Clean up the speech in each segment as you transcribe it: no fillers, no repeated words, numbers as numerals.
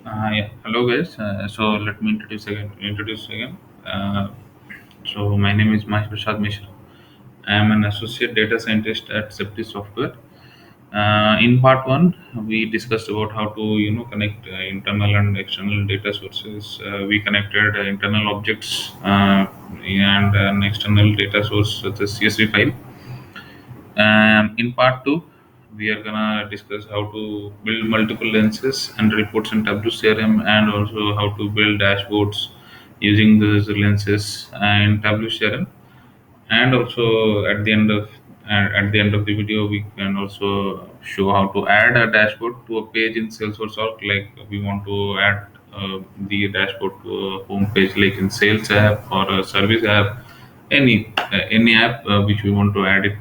Yeah. Hello guys. So let me introduce again. Uh, so my name is Mahesh Prasad Mishra. I am an associate data scientist at Ceptes Software. In part one, we discussed about how to connect internal and external data sources. We connected internal objects and an external data source such as CSV file. In part two, we are gonna discuss how to build multiple lenses and reports in WCRM, and also how to build dashboards using those lenses in WCRM. And also at the end of the video, we can also show how to add a dashboard to a page in Salesforce. Or like we want to add the dashboard to a home page, like in Sales app or a Service app, any app which we want to add it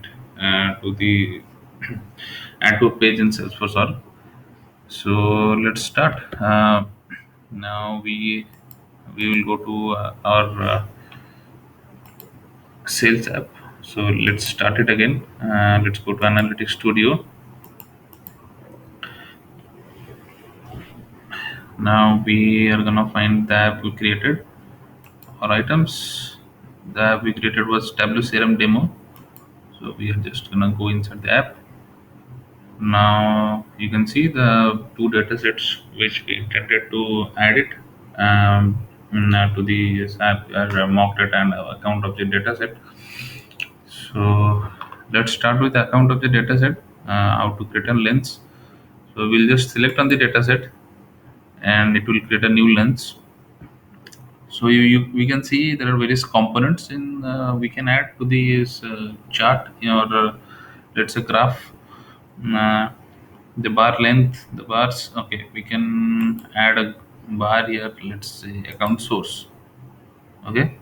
to the add to a page in Salesforce. Or so let's start. Now we will go to our Sales app. So let's start it again. Let's go to Analytics Studio. Now we are gonna find the app we created. Our items. The app we created was WCRM demo. So we are just gonna go inside the app. Now you can see the two data sets which we intended to add it to the app are mocked it and account of the data set. So let's start with the account of the data set. How to create a lens. So we'll just select on the data set and it will create a new lens. So we can see there are various components in we can add to this chart or let's say graph. Uh, the bar length, the bars. Okay, we can add a bar here. Let's say account source. Okay,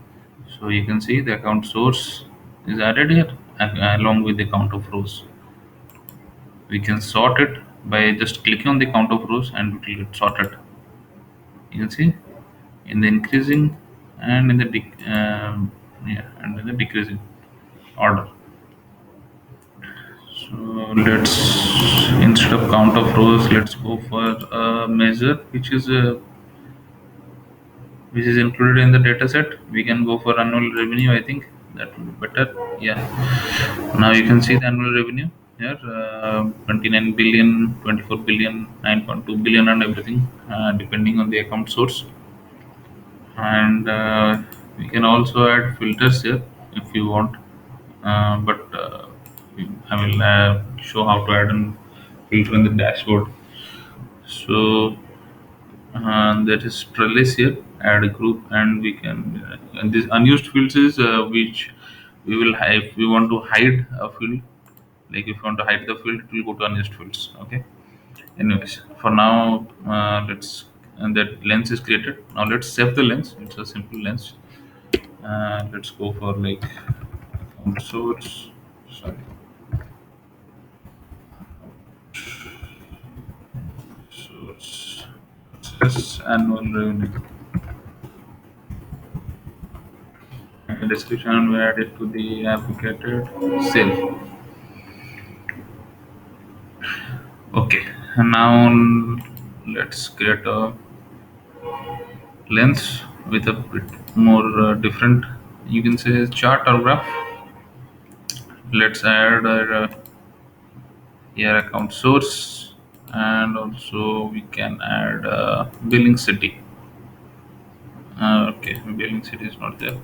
so you can see the account source is added here along with the count of rows. We can sort it by just clicking on the count of rows and it will get sorted. You can see in the increasing and in the and in the decreasing order. So let's instead of count of rows, let's go for a measure which is included in the data set. We can go for annual revenue. I think that would be better. Yeah. Now you can see the annual revenue here: 29 billion, 24 billion, 9.2 billion, and everything, depending on the account source. And we can also add filters here if you want. But I will show how to add an filter in the dashboard. So that is trellis here. Add a group, and we can and these unused fields is which we will hide if we want to hide a field. Like if you want to hide the field, it will go to unused fields. Okay. Anyways, for now, let's and that lens is created. Now let's save the lens. It's a simple lens. Let's go for like account source. Sorry, source. Yes, annual revenue. And description we add it to the applicated sale. Okay, and now let's create a lens with a bit more different. You can say chart or graph. Let's add here account source, and also we can add billing city. Okay, billing city is not there.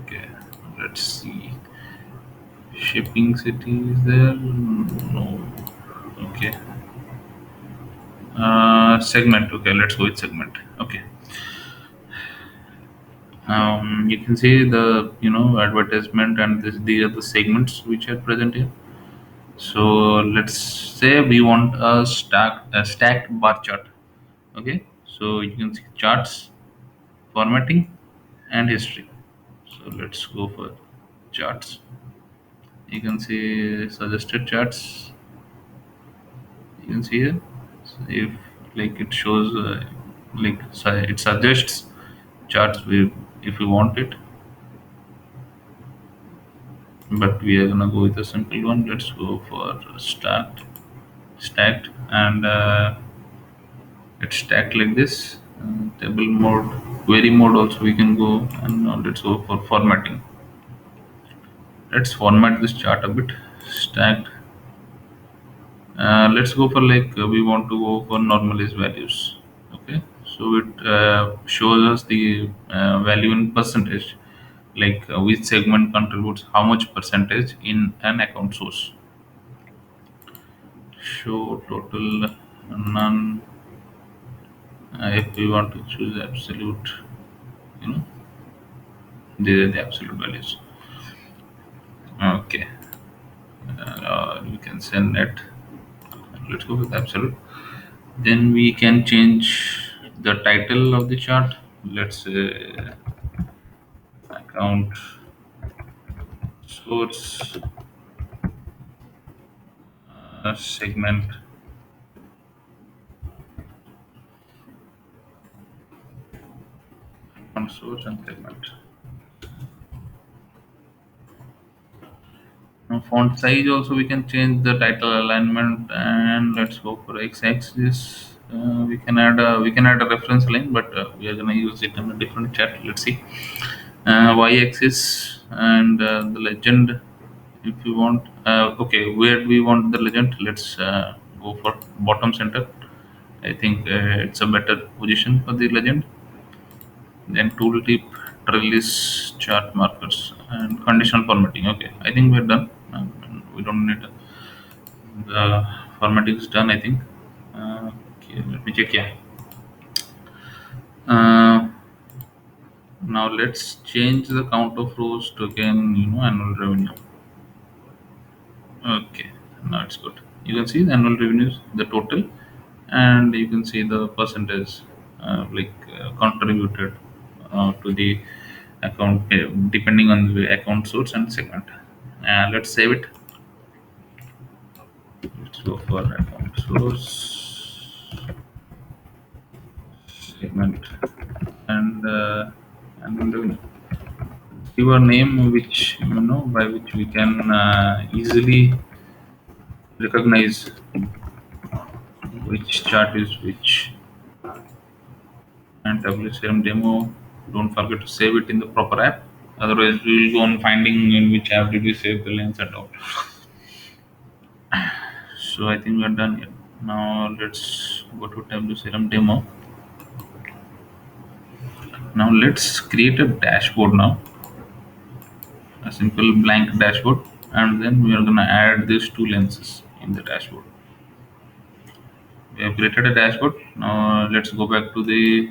Okay, let's see. Shipping city is there? No. Okay. Segment. Okay, let's go with segment. Okay. You can see the advertisement and these are the segments which are present here. So let's say we want a stacked bar chart. Okay. So you can see charts, formatting, and history. So let's go for charts. You can see suggested charts. You can see here. So if like it shows it suggests charts if we want it, but we are gonna go with a simple one. Let's go for stacked and It's stacked like this. Table mode, query mode also we can go, and now let's go for formatting. Let's format this chart a bit. Stacked. Let's go for like we want to go for normalized values. Okay, so it shows us the value in percentage, like which segment contributes how much percentage in an account source. Show total none. If we want to choose absolute, you know, these are the absolute values. Okay, we can send it. Let's go with absolute. Then we can change the title of the chart. Let's say account source segment account source and segment. Now font size also we can change the title alignment, and let's go for x-axis. We can add a reference line, but we are gonna use it in a different chat. Let's see. Y-axis and the legend if you want. Okay, where do we want the legend? Let's go for bottom center. I think it's a better position for the legend. Then tooltip, trellis, chart markers, and conditional formatting. Okay, I think we're done. We don't need the formatting is done. I think. Okay, let me check. Yeah. Uh, Now let's change the count of rows to again annual revenue. Okay, now it's good. You can see the annual revenues, the total, and you can see the percentage contributed to the account depending on the account source and segment. Let's save it. Let's go for account source segment and revenue. Give a name which by which we can easily recognize which chart is which. And WCM demo, don't forget to save it in the proper app. Otherwise, we will go on finding in which app did we save the links and all. So I think we're done here. Now let's go to WCM demo. Now let's create a dashboard now, a simple blank dashboard, and then we are gonna add these two lenses in the dashboard. We have created a dashboard. Now let's go back to the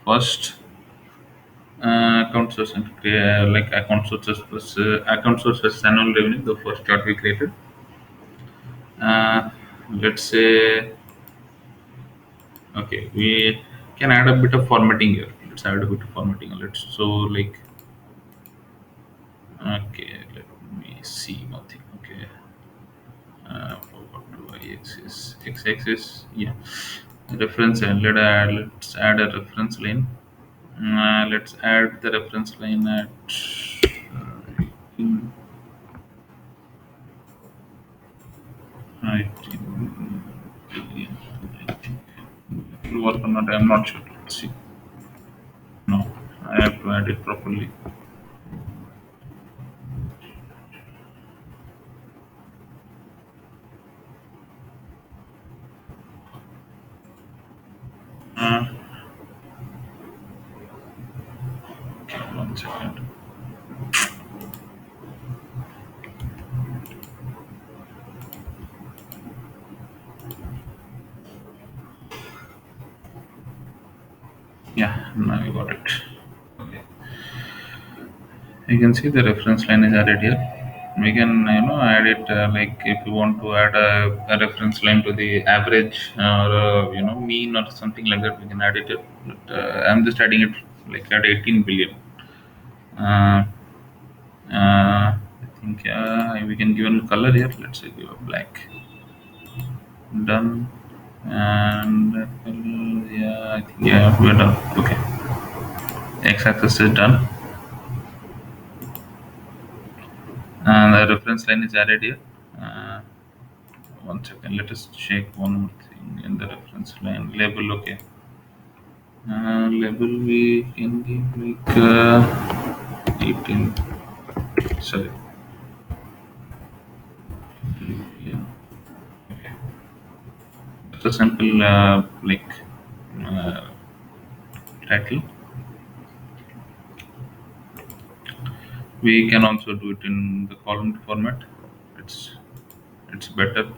first account source and like account source versus annual revenue, the first chart we created. Uh, let's say okay, we can add a bit of formatting here. Let's add a bit of formatting. Let's so like okay, let me see nothing. Okay, forward to x-axis. Yeah, reference and let's add a reference line. Let's add the reference line at in 19 billion. I think it will work or not. I'm not sure. Let's see. No, I have to add it properly. Uh, okay, 1 second. Yeah, now you got it. Okay. You can see the reference line is added here. We can add it like if you want to add a reference line to the average or mean or something like that, we can add it here. But I'm just adding it like at 18 billion. Uh, I think we can give a color here. Let's say give a black. Done. And yeah, I think yeah we're done. Okay, x-axis is done, and the reference line is added here. Uh, 1 second, let us check one more thing in the reference Balance line label. Okay. Label we can give like 18. Sorry. Yeah. Just a simple like uh, title. We can also do it in the column format. It's it's better.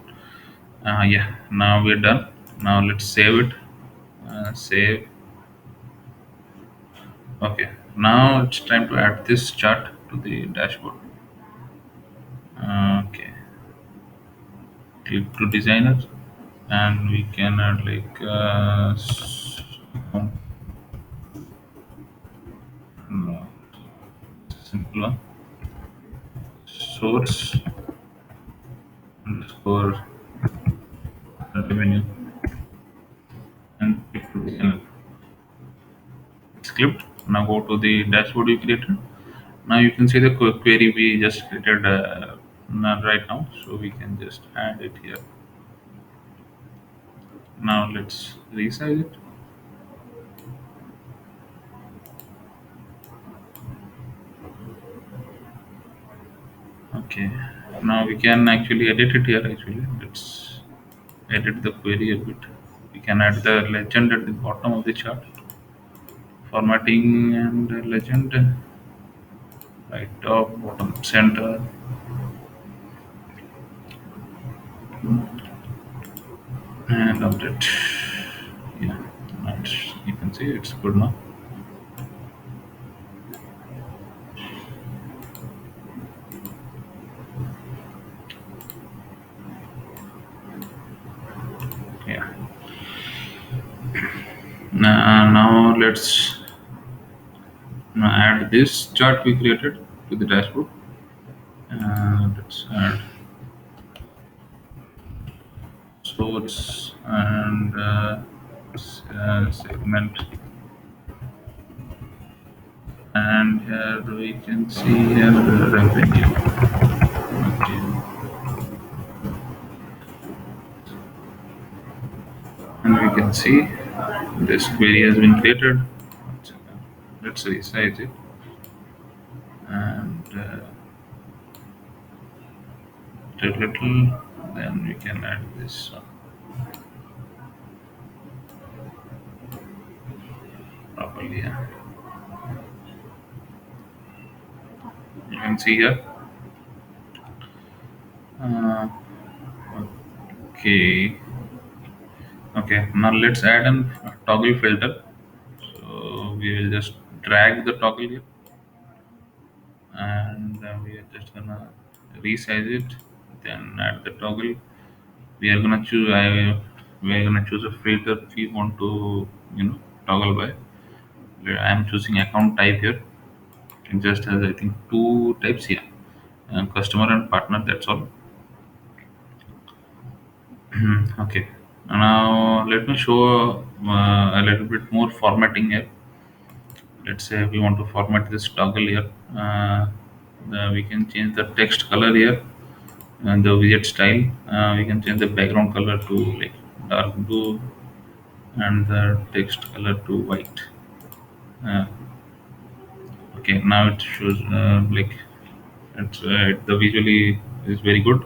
Yeah. Now we're done. Now let's save it. Save. Okay. Now it's time to add this chart to the dashboard. Okay. Click to designer, and we can add like no, simple one. Source underscore revenue and click to designer. It's clipped. Now go to the dashboard you created. Now you can see the query we just created right now. So we can just add it here. Now let's resize it. Okay. Now we can actually edit it here. Actually, let's edit the query a bit. We can add the legend at the bottom of the chart. Formatting and legend, right top, bottom, center, and update. Yeah, and you can see it's good now. Yeah. Now let's add this chart we created to the dashboard. Let's add source and segment, and here we can see here revenue. Okay, and we can see this query has been created. Let's resize it and a little. Then we can add this properly. Yeah. You can see here. Uh, okay. Okay. Now let's add a toggle filter. So we will just drag the toggle here, and we are just gonna resize it. Then add the toggle. We are gonna choose. We are gonna choose a filter we want to toggle by. I am choosing account type here. It just has I think two types here, customer and partner. That's all. Okay. Now let me show a little bit more formatting here. Let's say we want to format this toggle here. We can change the text color here and the widget style. We can change the background color to like dark blue and the text color to white. Uh, okay, now it shows like the visually is very good.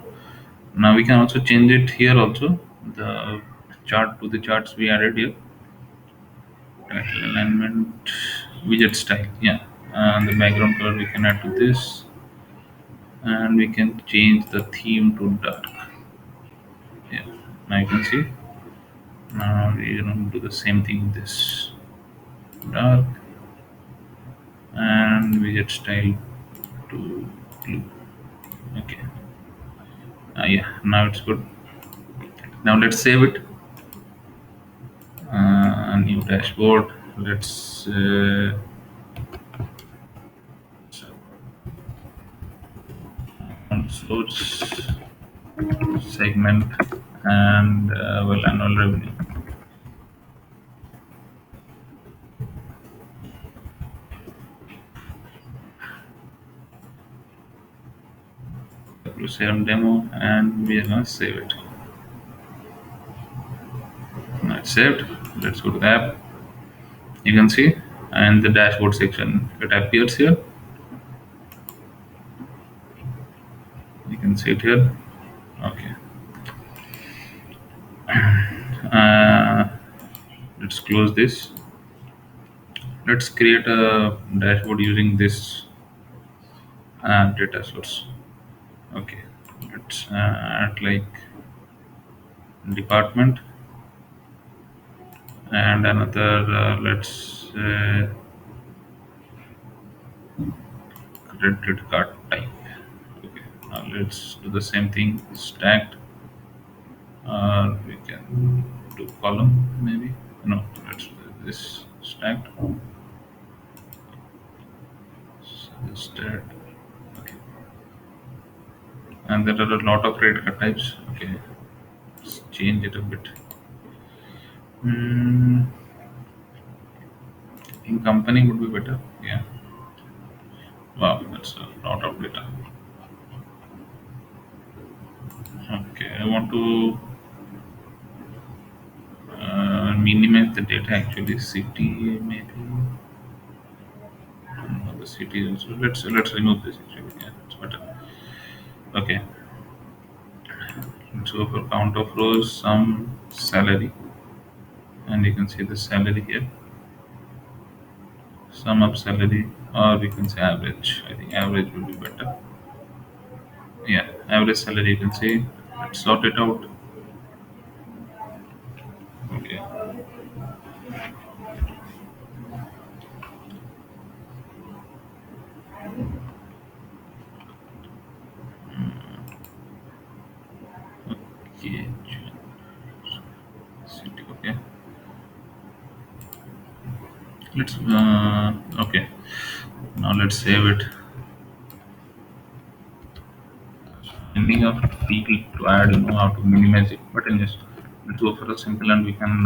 Now we can also change it here also. The chart to the charts we added here. Title alignment, widget style. Yeah, and the background color we can add to this, and we can change the theme to dark. Yeah, now you can see. Now we're gonna do the same thing with this dark and widget style to blue. Okay. Yeah, now it's good. Now let's save it. New dashboard. Let's source segment and well annual revenue. Save demo and we are gonna save it. Now saved. Let's go to the app. You can see, and the dashboard section, it appears here. You can see it here. Okay. uh, let's close this. Let's create a dashboard using this data source. Okay, let's add like department and another let's credit card type. Okay, now let's do the same thing, stacked. We can do column maybe. No, let's do this stacked. Suggested. Okay, and there are a lot of credit card types. Okay, let's change it a bit. Hmm, I think company would be better. Yeah. Wow, that's a lot of data. Okay, I want to minimize the data actually. City maybe. No, the city also. Let's remove this actually. Yeah, it's better. Okay, let's go for count of rows, some salary, and you can see the salary here. Sum up salary, or we can say average. I think average will be better. Yeah, average salary. You can see. Let's sort it out. Okay. Okay. City. Okay. Let's. Okay. Now let's save it. Ending of people to add, how to minimize it. But in this, let's go for a simple and we can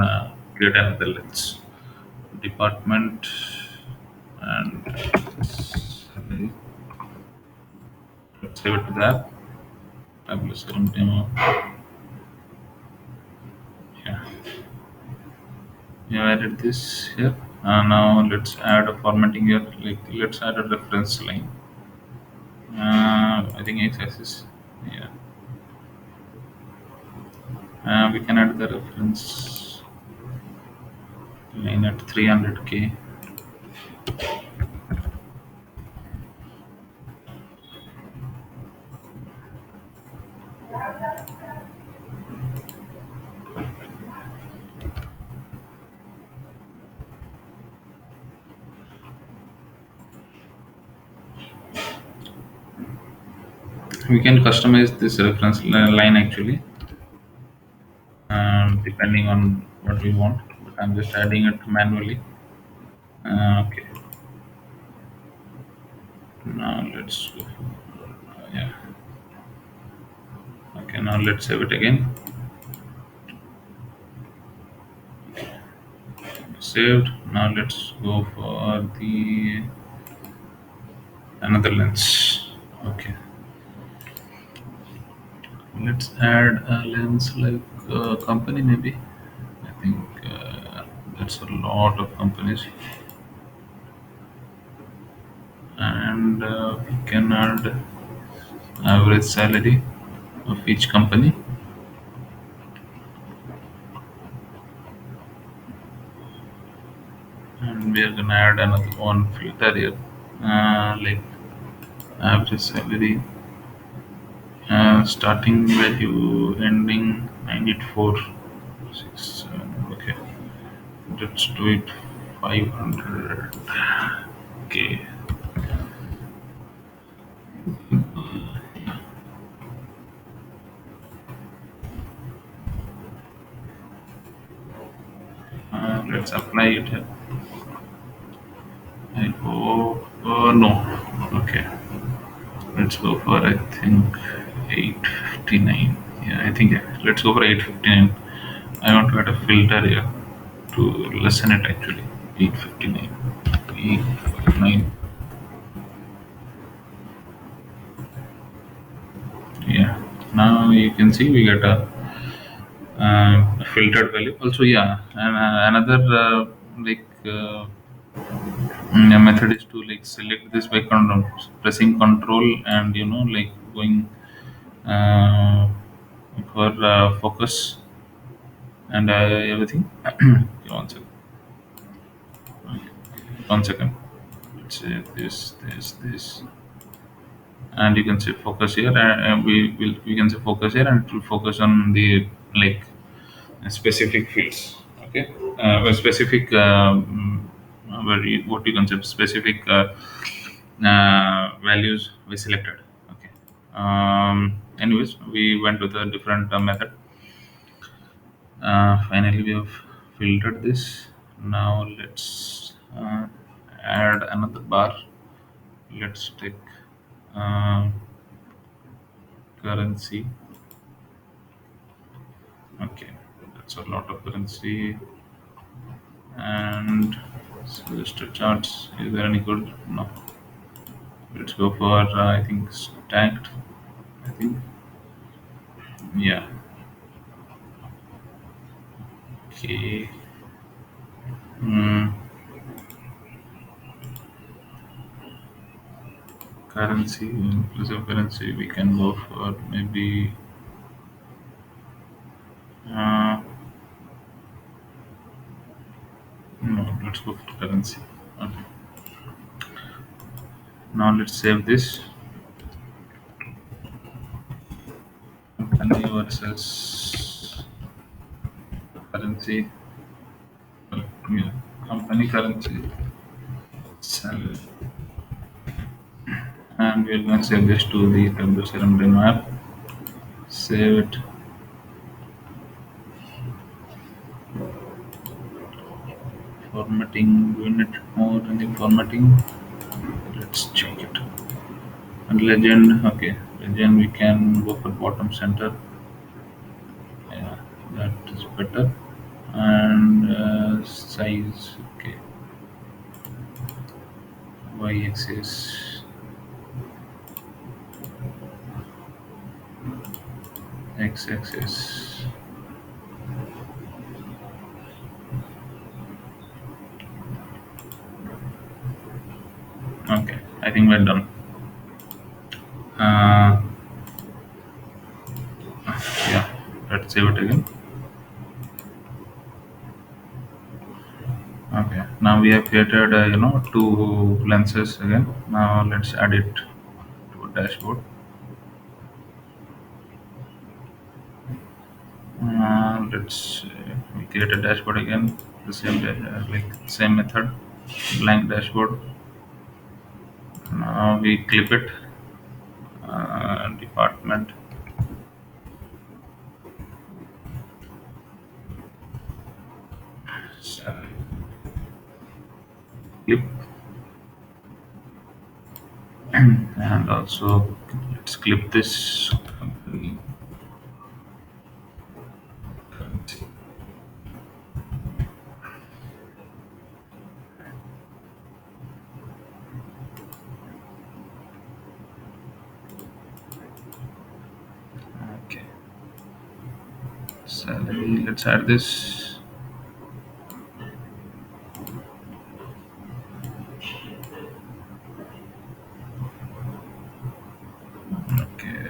create another lens. Department and let's save it to that. Fabulous demo. Yeah, we have added this here. Now let's add a formatting here. Like let's add a reference line. I think x-axis. Yeah. We can add the reference line at 300k. We can customize this reference line actually, depending on what we want. But I'm just adding it manually. Okay, now let's go. Yeah. Okay, now let's save it again. Saved. Now let's go for the another lens. Okay, let's add a lens like company maybe. I think that's a lot of companies, and we can add average salary of each company, and we are gonna add another one filter here, like average salary, starting value ending 94 6 okay, let's do it 500. Okay, let's apply it here. I hope no. Okay, let's go for I think 859. Yeah, I think yeah. Let's go for 859. I want to add a filter here to lessen it actually. 859. 859. Yeah. Now you can see we get a filtered value also, yeah. And another like method is to like select this by pressing control and like going uh, for focus and everything. Okay, one second. Okay, one second. Let's say this, and you can say focus here, and we can say focus here, and it will focus on the like specific fields. Okay, specific what you can say specific values we selected. Okay. Anyways, we went with a different method. Finally, we have filtered this. Now let's add another bar. Let's take uh, currency. Okay, that's a lot of currency. And suggested charts. Is there any good? No. Let's go for I think stacked. I think, yeah. Okay. Hmm. Currency, inclusive currency. We can go for maybe. Uh, no, let's go for currency. Okay. Now let's save this. Company versus currency. Yeah. Company currency. Sell. And we're going to save this to the WCRM map. Save it. Formatting. We need more in the formatting. Let's check it. And legend. Okay. Legend. We can go for bottom center. Yeah, that is better. And size. Okay. Y axis. X axis. Okay. I think we're done. Uh, yeah. Let's save it again. Okay. Now we have created, two lenses again. Now let's add it to a dashboard. Let's we create a dashboard again. The same like same method. Blank dashboard. Now we clip it. Department. uh, Clip, and also let's clip this company currency. Okay. Salary. Let's add this. Okay.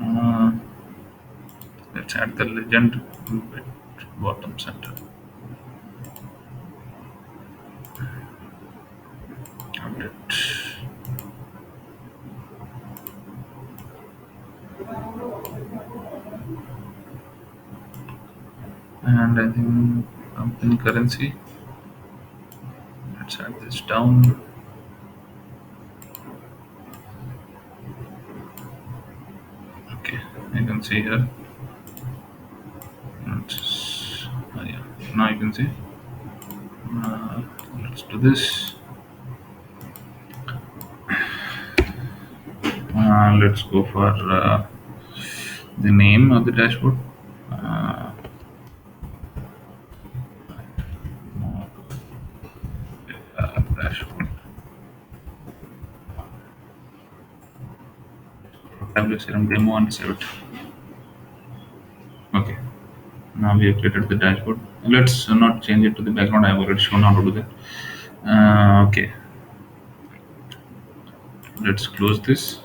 Uh, let's add the legend bit bottom center. Update. And I think company currency. Let's add this down. Okay, you can see here. Yeah. Now you can see. Uh, let's do this. Let's go for the name of the dashboard. Uh, Dashboard. Tablet serum demo and save it. Okay. Now we have created the dashboard. Let's not change it to the background. I've already shown how to do that. Okay, let's close this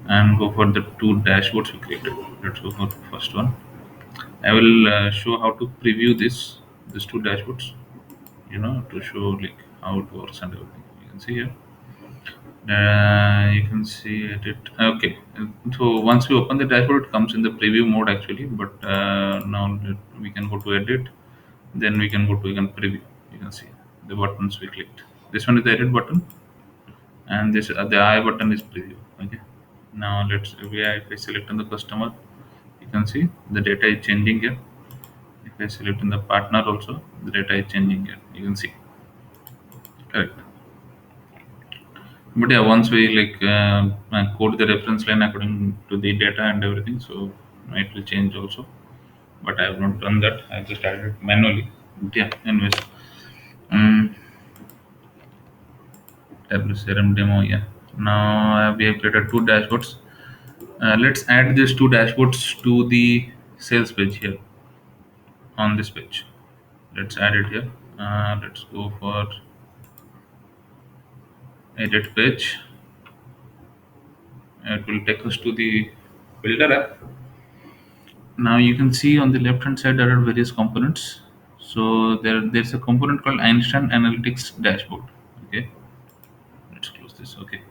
and go for the two dashboards we created. Let's go for the first one. I will show how to preview these two dashboards. To show like how it works and everything. You can see here. You can see it. Okay. So once we open the dashboard, it comes in the preview mode actually. But now we can go to edit. Then we can go to even preview. You can see the buttons we clicked. This one is the edit button, and this the I button is preview. Okay. Now if I select on the customer, you can see the data is changing here. If I select in the partner also, the data is changing here. You can see. Correct. But yeah, once we code the reference line according to the data and everything, so it will change also. But I have not done that. I just added it manually. But yeah, anyways, um, WCRM demo. Yeah. Now we have created two dashboards. Let's add these two dashboards to the sales page here on this page. Let's add it here. Let's go for edit page. It will take us to the builder app. Now you can see on the left hand side there are various components. So there's a component called Einstein Analytics Dashboard. Okay, let's close this. Okay,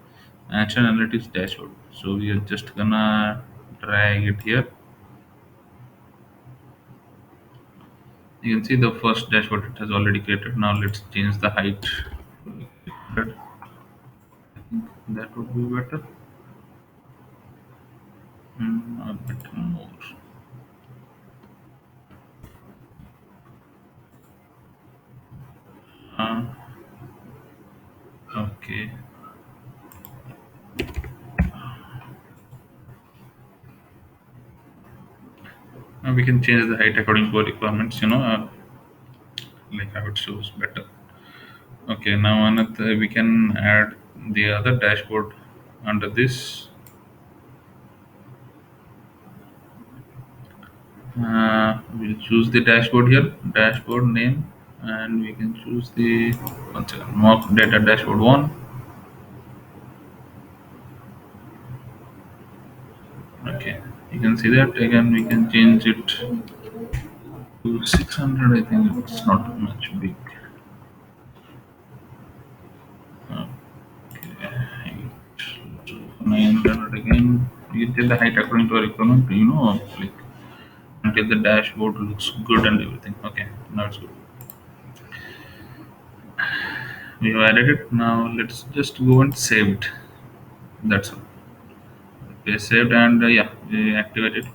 Einstein Analytics Dashboard. So we are just gonna drag it here. You can see the first dashboard it has already created. Now let's change the height. I think that would be better. A bit more. Uh, okay. Now we can change the height according to our requirements. Like how it shows better. Okay, now another we can add the other dashboard under this. We'll choose the dashboard here, dashboard name, and we can choose the one second, mock data dashboard one. Okay, you can see that again. We can change it to 600. I think it's not much big. Okay, 900 again. You can tell the height according to our requirement. Like until the dashboard looks good and everything. Okay, now it's good. We have added it. Now let's just go and save it. That's all. Okay, saved and yeah, we activate it.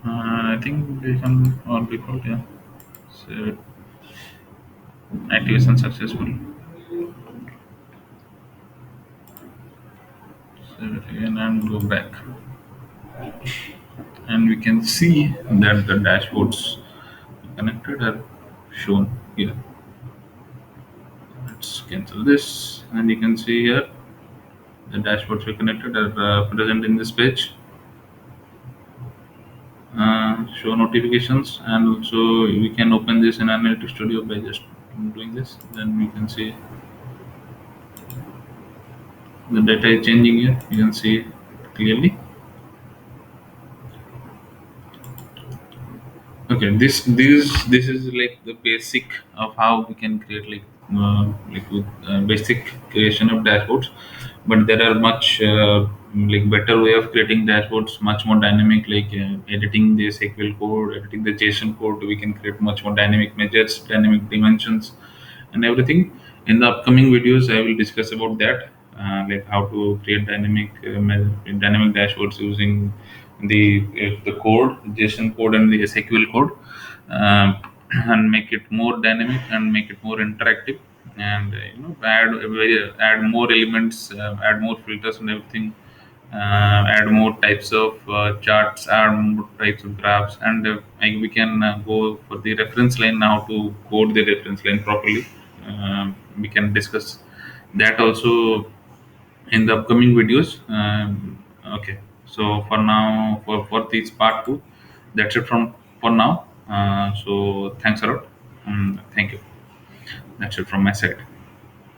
I think they can all default. Yeah, save it. Activation successful. Save it again and go back. And we can see that the dashboards connected are shown here. Let's cancel this, and you can see here the dashboards we connected are present in this page. Show notifications, and also we can open this in Analytics Studio by just doing this. Then we can see the data is changing here. You can see clearly. Okay, this is like the basic of how we can create with basic creation of dashboards. But there are much like better way of creating dashboards, much more dynamic, like editing the SQL code, editing the JSON code. We can create much more dynamic measures, dynamic dimensions, and everything. In the upcoming videos, I will discuss about that, like how to create dynamic dashboards using the code, JSON code, and the SQL code, and make it more dynamic and make it more interactive, and add more elements, add more filters and everything, add more types of charts, add more types of graphs, and we can go for the reference line now to code the reference line properly. We can discuss that also in the upcoming videos. Okay. So for now, for this part two, that's it from for now. So thanks a lot. Thank you. That's it from my side.